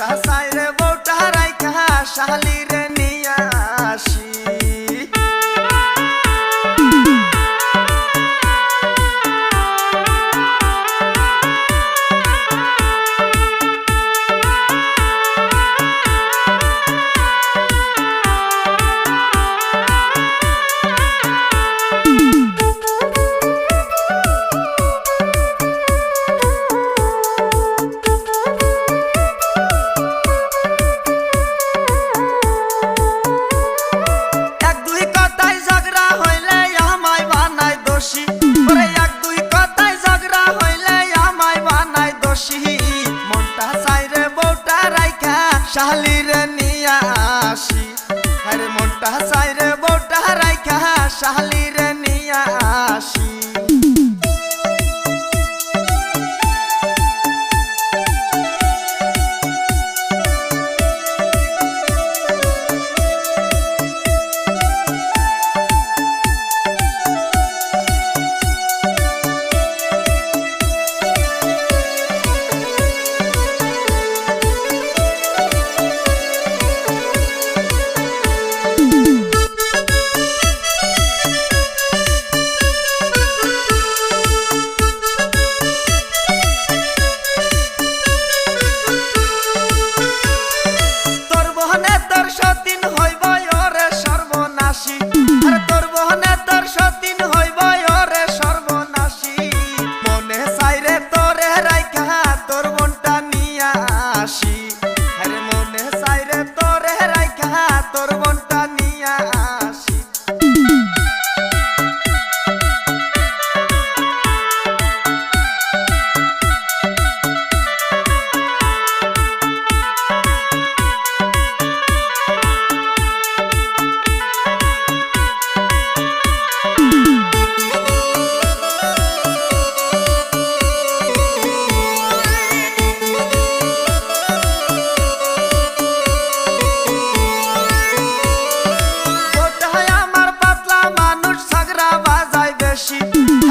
মনটা সাইরে বউটা রাইখা শালিরে নিয়া আসি। মনটা সাইরে বউটা রাইখা শালিরে নিয়া আসি। আরে মনটা সাইরে বউটা রাইখা শালিরে নিয়া আসি।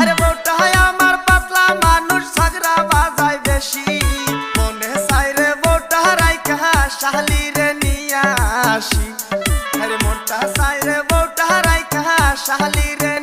আরে বউটা আমার পাতলা মানুষ ঝগড়া বাজায় বেশি। মনে সাইরে বউটা রাইখা শালিরে নিয়া আসি। আরে মনটা সাইরে বউটা রাইখা শালিরে